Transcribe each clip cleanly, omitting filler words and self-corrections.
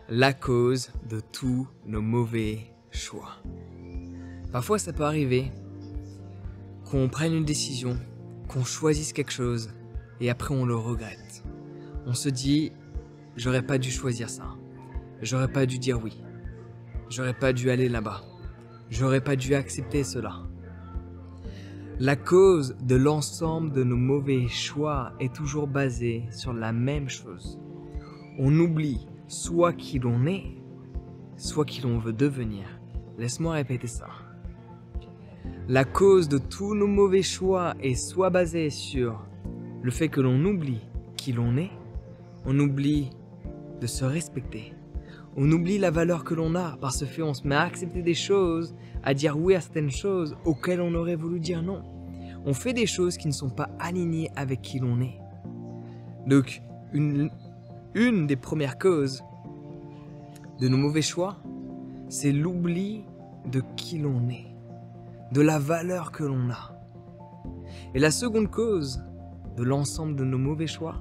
la cause de tous nos mauvais choix. Parfois, ça peut arriver qu'on prenne une décision, qu'on choisisse quelque chose et après on le regrette. On se dit, j'aurais pas dû choisir ça, j'aurais pas dû dire oui, j'aurais pas dû aller là-bas, j'aurais pas dû accepter cela. La cause de l'ensemble de nos mauvais choix est toujours basée sur la même chose. On oublie soit qui l'on est, soit qui l'on veut devenir. Laisse-moi répéter ça. La cause de tous nos mauvais choix est soit basée sur le fait que l'on oublie qui l'on est, on oublie de se respecter, on oublie la valeur que l'on a. Par ce fait, on se met à accepter des choses, à dire oui à certaines choses auxquelles on aurait voulu dire non. On fait des choses qui ne sont pas alignées avec qui l'on est. Donc, une des premières causes de nos mauvais choix, c'est l'oubli de qui l'on est, de la valeur que l'on a. Et la seconde cause de l'ensemble de nos mauvais choix,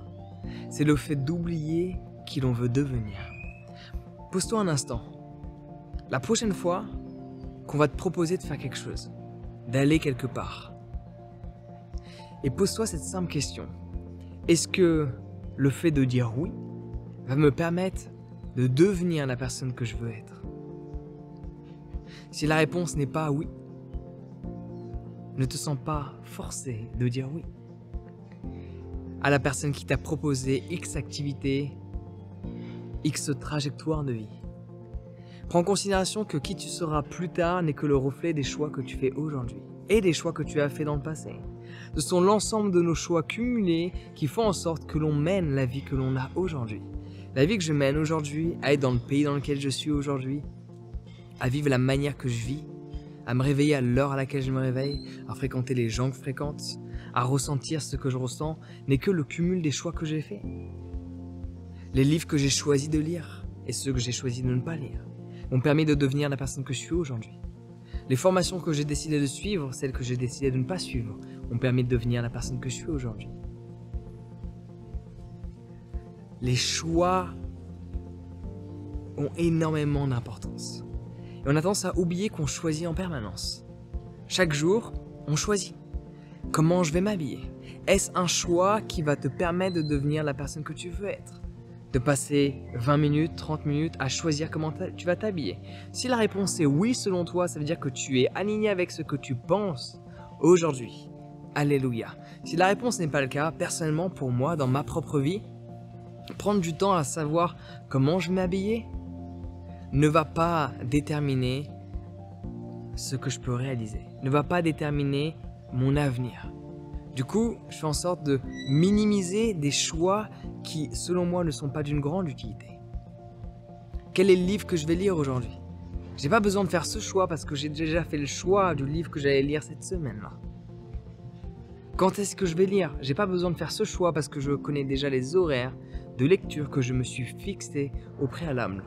c'est le fait d'oublier qui l'on veut devenir. Pose-toi un instant. La prochaine fois qu'on va te proposer de faire quelque chose, d'aller quelque part, et pose-toi cette simple question. Est-ce que le fait de dire oui va me permettre de devenir la personne que je veux être? Si la réponse n'est pas oui, ne te sens pas forcé de dire oui à la personne qui t'a proposé X activité, X trajectoire de vie. Prends en considération que qui tu seras plus tard n'est que le reflet des choix que tu fais aujourd'hui et des choix que tu as fait dans le passé. Ce sont l'ensemble de nos choix cumulés qui font en sorte que l'on mène la vie que l'on a aujourd'hui. La vie que je mène aujourd'hui, à être dans le pays dans lequel je suis aujourd'hui, à vivre la manière que je vis, à me réveiller à l'heure à laquelle je me réveille, à fréquenter les gens que je fréquente, à ressentir ce que je ressens, n'est que le cumul des choix que j'ai faits. Les livres que j'ai choisi de lire et ceux que j'ai choisi de ne pas lire m'ont permis de devenir la personne que je suis aujourd'hui. Les formations que j'ai décidé de suivre, celles que j'ai décidé de ne pas suivre, m'ont permis de devenir la personne que je suis aujourd'hui. Les choix ont énormément d'importance. Et on a tendance à oublier qu'on choisit en permanence. Chaque jour, on choisit. Comment je vais m'habiller? Est-ce un choix qui va te permettre de devenir la personne que tu veux être? De passer 20 minutes, 30 minutes à choisir comment tu vas t'habiller? Si la réponse est oui selon toi, ça veut dire que tu es aligné avec ce que tu penses aujourd'hui. Alléluia. Si la réponse n'est pas le cas, personnellement pour moi, dans ma propre vie, prendre du temps à savoir comment je vais m'habiller ne va pas déterminer ce que je peux réaliser, ne va pas déterminer mon avenir. Du coup, je fais en sorte de minimiser des choix qui, selon moi, ne sont pas d'une grande utilité. Quel est le livre que je vais lire aujourd'hui? J'ai pas besoin de faire ce choix parce que j'ai déjà fait le choix du livre que j'allais lire cette semaine-là. Quand est-ce que je vais lire? J'ai pas besoin de faire ce choix parce que je connais déjà les horaires de lecture que je me suis fixé au préalable.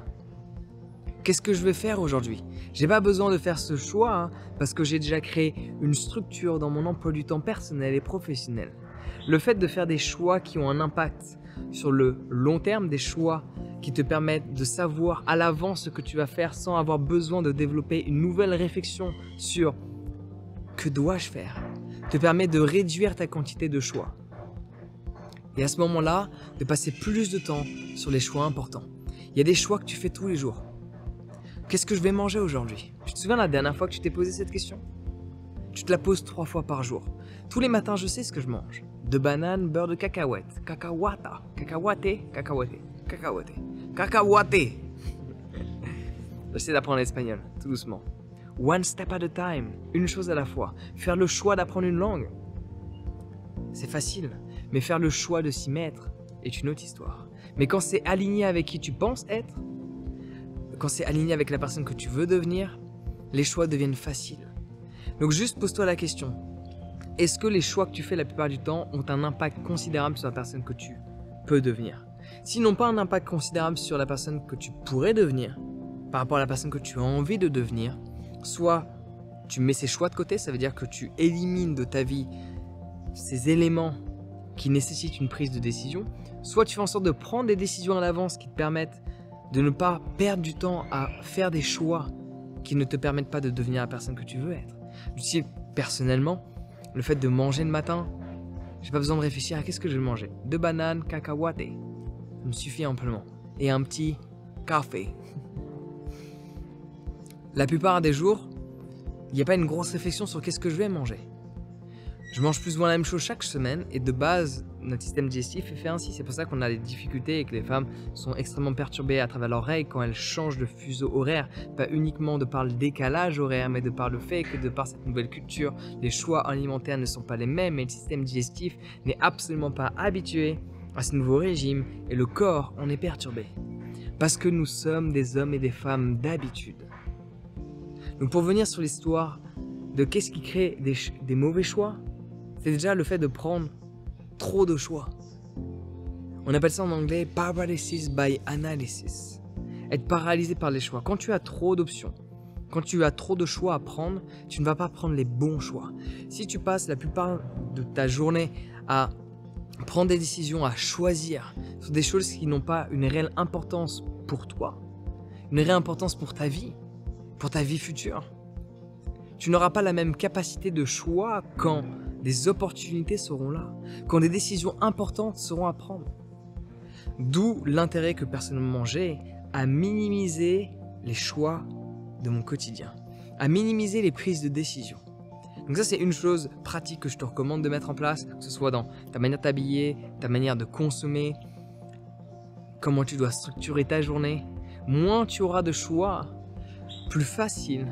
Qu'est-ce que je vais faire aujourd'hui? J'ai pas besoin de faire ce choix parce que j'ai déjà créé une structure dans mon emploi du temps personnel et professionnel. Le fait de faire des choix qui ont un impact sur le long terme, des choix qui te permettent de savoir à l'avance ce que tu vas faire sans avoir besoin de développer une nouvelle réflexion sur que dois-je faire, te permet de réduire ta quantité de choix. Et à ce moment-là, de passer plus de temps sur les choix importants. Il y a des choix que tu fais tous les jours. Qu'est-ce que je vais manger aujourd'hui? Tu te souviens la dernière fois que tu t'es posé cette question? Tu te la poses 3 fois par jour. Tous les matins, je sais ce que je mange. 2 bananes, beurre de cacahuète. Cacahuata. Cacahuate. Cacahuate. Cacahuate. Cacahuate. J'essaie d'apprendre l'espagnol, tout doucement. One step at a time. Une chose à la fois. Faire le choix d'apprendre une langue, c'est facile. Mais faire le choix de s'y mettre est une autre histoire. Mais quand c'est aligné avec qui tu penses être, quand c'est aligné avec la personne que tu veux devenir, les choix deviennent faciles. Donc juste pose-toi la question. Est-ce que les choix que tu fais la plupart du temps ont un impact considérable sur la personne que tu peux devenir? S'ils n'ont pas un impact considérable sur la personne que tu pourrais devenir, par rapport à la personne que tu as envie de devenir, soit tu mets ces choix de côté, ça veut dire que tu élimines de ta vie ces éléments qui nécessitent une prise de décision, soit tu fais en sorte de prendre des décisions à l'avance qui te permettent de ne pas perdre du temps à faire des choix qui ne te permettent pas de devenir la personne que tu veux être. Du style, personnellement, le fait de manger le matin, j'ai pas besoin de réfléchir à qu'est-ce que je vais manger. 2 bananes, cacahuètes, ça me suffit amplement. Et un petit café. La plupart des jours, il n'y a pas une grosse réflexion sur qu'est-ce que je vais manger. Je mange plus ou moins la même chose chaque semaine et de base, notre système digestif est fait ainsi. C'est pour ça qu'on a des difficultés et que les femmes sont extrêmement perturbées à travers leurs règles quand elles changent de fuseau horaire. Pas uniquement de par le décalage horaire, mais de par le fait que de par cette nouvelle culture, les choix alimentaires ne sont pas les mêmes et le système digestif n'est absolument pas habitué à ce nouveau régime et le corps en est perturbé. Parce que nous sommes des hommes et des femmes d'habitude. Donc pour venir sur l'histoire de qu'est-ce qui crée des mauvais choix, c'est déjà le fait de prendre trop de choix. On appelle ça en anglais paralysis by analysis. Être paralysé par les choix. Quand tu as trop d'options, quand tu as trop de choix à prendre, tu ne vas pas prendre les bons choix. Si tu passes la plupart de ta journée à prendre des décisions, à choisir sur des choses qui n'ont pas une réelle importance pour toi, une réelle importance pour ta vie future, tu n'auras pas la même capacité de choix quand des opportunités seront là, quand des décisions importantes seront à prendre. D'où l'intérêt que personnellement j'ai à minimiser les choix de mon quotidien, à minimiser les prises de décision. Donc ça, c'est une chose pratique que je te recommande de mettre en place, que ce soit dans ta manière de t'habiller, ta manière de consommer, comment tu dois structurer ta journée. Moins tu auras de choix, plus faciles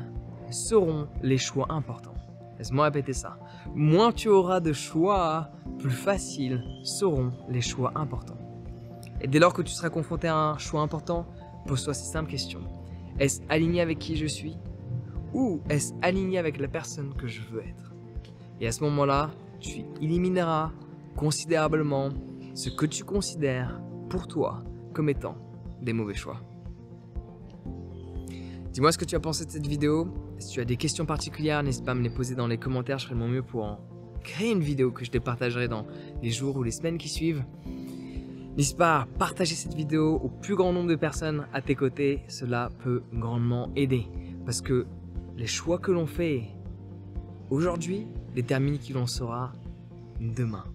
seront les choix importants. Laisse-moi répéter ça. Moins tu auras de choix, plus faciles seront les choix importants. Et dès lors que tu seras confronté à un choix important, pose-toi ces simples questions. Est-ce aligné avec qui je suis? Ou est-ce aligné avec la personne que je veux être? Et à ce moment-là, tu élimineras considérablement ce que tu considères pour toi comme étant des mauvais choix. Dis-moi ce que tu as pensé de cette vidéo. Si tu as des questions particulières, n'hésite pas à me les poser dans les commentaires. Je ferai de mon mieux pour en créer une vidéo que je te partagerai dans les jours ou les semaines qui suivent. N'hésite pas à partager cette vidéo au plus grand nombre de personnes à tes côtés. Cela peut grandement aider. Parce que les choix que l'on fait aujourd'hui déterminent qui l'on sera demain.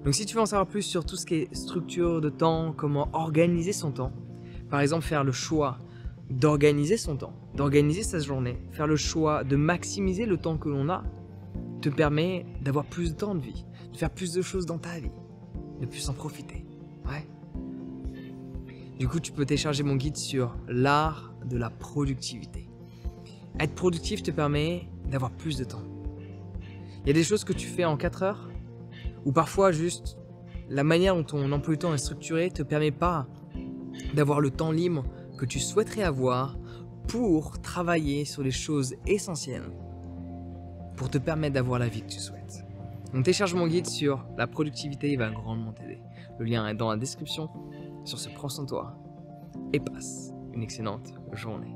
Donc si tu veux en savoir plus sur tout ce qui est structure de temps, comment organiser son temps, par exemple faire le choix d'organiser son temps, d'organiser sa journée, faire le choix de maximiser le temps que l'on a, te permet d'avoir plus de temps de vie, de faire plus de choses dans ta vie, de plus en profiter. Ouais. Du coup, tu peux télécharger mon guide sur l'art de la productivité. Être productif te permet d'avoir plus de temps. Il y a des choses que tu fais en 4 heures, ou parfois juste la manière dont ton emploi du temps est structuré te permet pas d'avoir le temps libre que tu souhaiterais avoir pour travailler sur les choses essentielles pour te permettre d'avoir la vie que tu souhaites. Donc télécharge mon guide sur la productivité, il va grandement t'aider. Le lien est dans la description. Sur ce, prends soin de toi et passe une excellente journée.